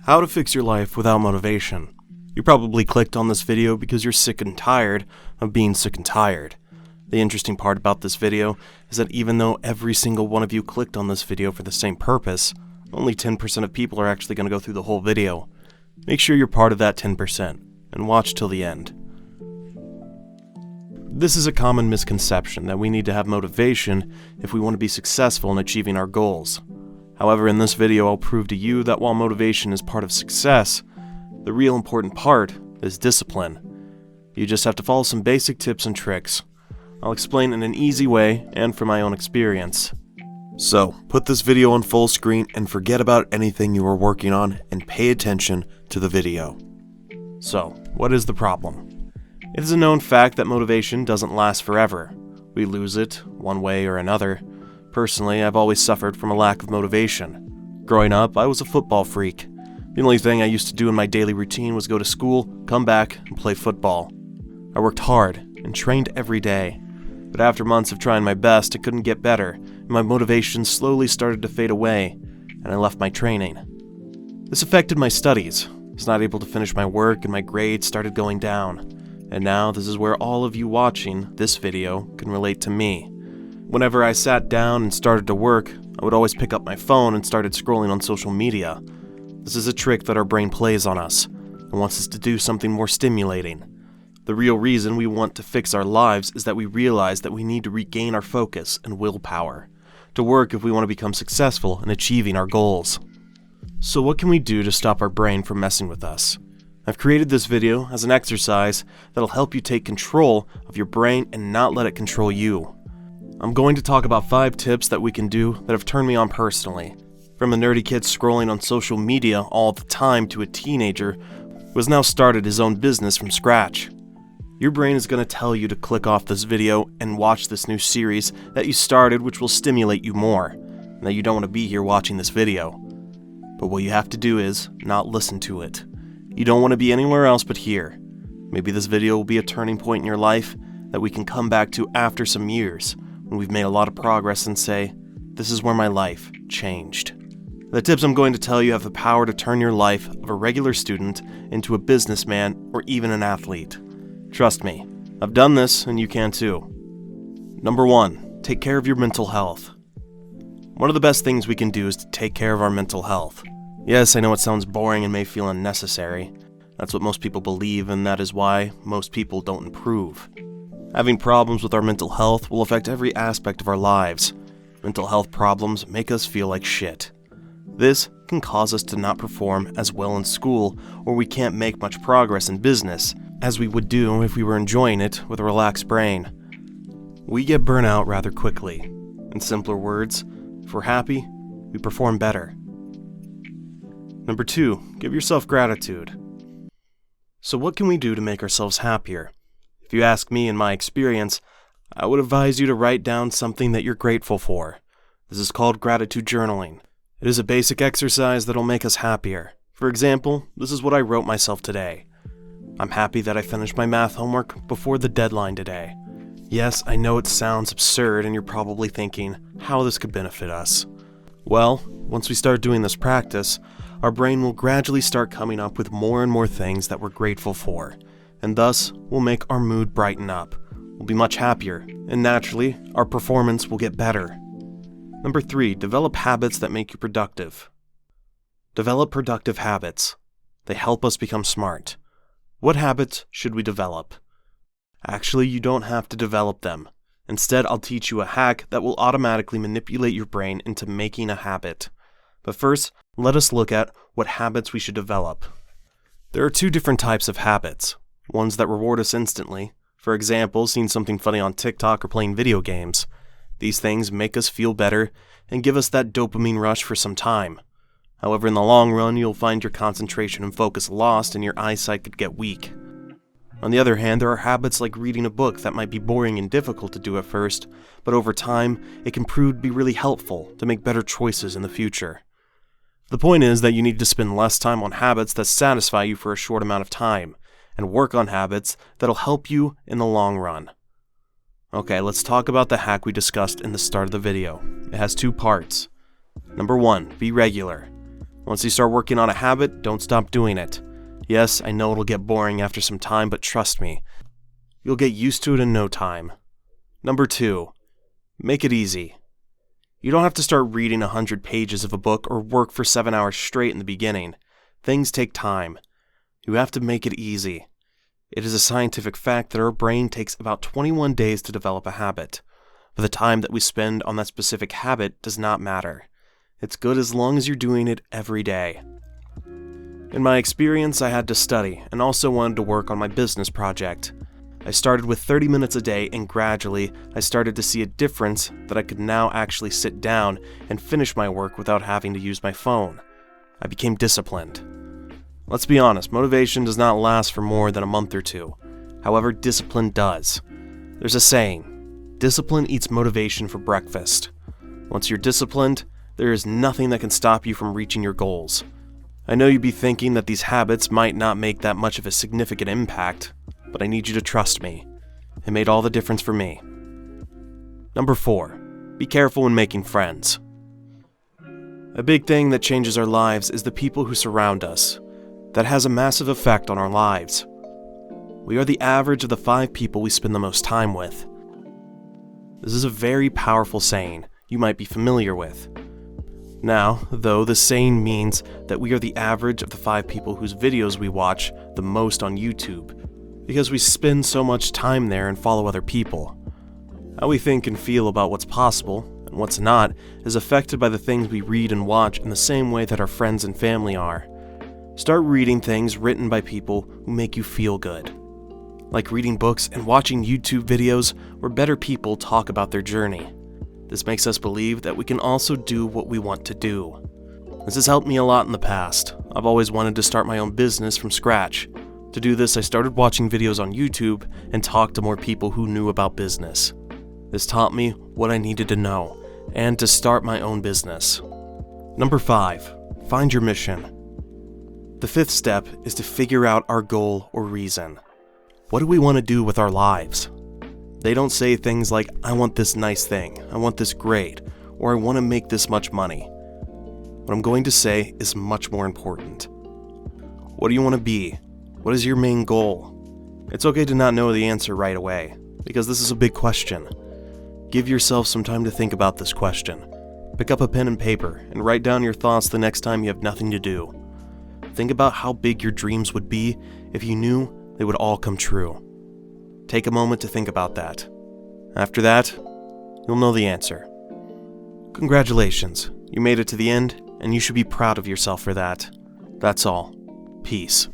How to fix your life without motivation. You probably clicked on this video because you're sick and tired of being sick and tired. The interesting part about this video is that even though every single one of you clicked on this video for the same purpose, only 10% of people are actually going to go through the whole video. Make sure you're part of that 10% and watch till the end. This is a common misconception that we need to have motivation if we want to be successful in achieving our goals. However, in this video I'll prove to you that while motivation is part of success, the real important part is discipline. You just have to follow some basic tips and tricks. I'll explain in an easy way and from my own experience. So, put this video on full screen and forget about anything you are working on and pay attention to the video. So, what is the problem? It is a known fact that motivation doesn't last forever. We lose it, one way or another. Personally, I've always suffered from a lack of motivation. Growing up, I was a football freak. The only thing I used to do in my daily routine was go to school, come back, and play football. I worked hard and trained every day. But after months of trying my best, it couldn't get better, and my motivation slowly started to fade away, and I left my training. This affected my studies. I was not able to finish my work, and my grades started going down. And now this is where all of you watching this video can relate to me. Whenever I sat down and started to work, I would always pick up my phone and started scrolling on social media. This is a trick that our brain plays on us and wants us to do something more stimulating. The real reason we want to fix our lives is that we realize that we need to regain our focus and willpower to work if we want to become successful in achieving our goals. So what can we do to stop our brain from messing with us? I've created this video as an exercise that'll help you take control of your brain and not let it control you. I'm going to talk about 5 tips that we can do that have turned me on personally. From a nerdy kid scrolling on social media all the time to a teenager who has now started his own business from scratch. Your brain is going to tell you to click off this video and watch this new series that you started, which will stimulate you more, and that you don't want to be here watching this video. But what you have to do is not listen to it. You don't want to be anywhere else but here. Maybe this video will be a turning point in your life that we can come back to after some years when we've made a lot of progress and say, this is where my life changed. The tips I'm going to tell you have the power to turn your life of a regular student into a businessman or even an athlete. Trust me, I've done this and you can too. Number 1, take care of your mental health. One of the best things we can do is to take care of our mental health. Yes, I know it sounds boring and may feel unnecessary. That's what most people believe, and that is why most people don't improve. Having problems with our mental health will affect every aspect of our lives. Mental health problems make us feel like shit. This can cause us to not perform as well in school, or we can't make much progress in business, as we would do if we were enjoying it with a relaxed brain. We get burnt out rather quickly. In simpler words, if we're happy, we perform better. Number 2, give yourself gratitude. So what can we do to make ourselves happier? If you ask me in my experience, I would advise you to write down something that you're grateful for. This is called gratitude journaling. It is a basic exercise that'll make us happier. For example, this is what I wrote myself today. I'm happy that I finished my math homework before the deadline today. Yes, I know it sounds absurd and you're probably thinking how this could benefit us. Well, once we start doing this practice, our brain will gradually start coming up with more and more things that we're grateful for, and thus will make our mood brighten up. We'll be much happier, and naturally, our performance will get better. Number 3, develop habits that make you productive. Develop productive habits. They help us become smart. What habits should we develop? Actually, you don't have to develop them. Instead, I'll teach you a hack that will automatically manipulate your brain into making a habit. But first, let us look at what habits we should develop. There are 2 different types of habits. Ones that reward us instantly. For example, seeing something funny on TikTok or playing video games. These things make us feel better and give us that dopamine rush for some time. However, in the long run, you'll find your concentration and focus lost and your eyesight could get weak. On the other hand, there are habits like reading a book that might be boring and difficult to do at first, but over time, it can prove to be really helpful to make better choices in the future. The point is that you need to spend less time on habits that satisfy you for a short amount of time, and work on habits that'll help you in the long run. Okay, let's talk about the hack we discussed in the start of the video. It has 2 parts. Number 1, be regular. Once you start working on a habit, don't stop doing it. Yes, I know it'll get boring after some time, but trust me, you'll get used to it in no time. Number 2, make it easy. You don't have to start reading 100 pages of a book or work for 7 hours straight in the beginning. Things take time. You have to make it easy. It is a scientific fact that our brain takes about 21 days to develop a habit, but the time that we spend on that specific habit does not matter. It's good as long as you're doing it every day. In my experience, I had to study and also wanted to work on my business project. I started with 30 minutes a day, and gradually I started to see a difference that I could now actually sit down and finish my work without having to use my phone. I became disciplined. Let's be honest, motivation does not last for more than a month or two. However, discipline does. There's a saying, discipline eats motivation for breakfast. Once you're disciplined, there is nothing that can stop you from reaching your goals. I know you'd be thinking that these habits might not make that much of a significant impact, but I need you to trust me. It made all the difference for me. Number 4, be careful when making friends. A big thing that changes our lives is the people who surround us. That has a massive effect on our lives. We are the average of the 5 people we spend the most time with. This is a very powerful saying you might be familiar with. Now, though, the saying means that we are the average of the 5 people whose videos we watch the most on YouTube, because we spend so much time there and follow other people. How we think and feel about what's possible and what's not is affected by the things we read and watch in the same way that our friends and family are. Start reading things written by people who make you feel good. Like reading books and watching YouTube videos where better people talk about their journey. This makes us believe that we can also do what we want to do. This has helped me a lot in the past. I've always wanted to start my own business from scratch. To do this, I started watching videos on YouTube and talked to more people who knew about business. This taught me what I needed to know and to start my own business. Number 5, find your mission. The 5th step is to figure out our goal or reason. What do we want to do with our lives? They don't say things like, I want this nice thing, I want this grade, or I want to make this much money. What I'm going to say is much more important. What do you want to be? What is your main goal? It's okay to not know the answer right away, because this is a big question. Give yourself some time to think about this question. Pick up a pen and paper and write down your thoughts the next time you have nothing to do. Think about how big your dreams would be if you knew they would all come true. Take a moment to think about that. After that, you'll know the answer. Congratulations, you made it to the end, and you should be proud of yourself for that. That's all. Peace.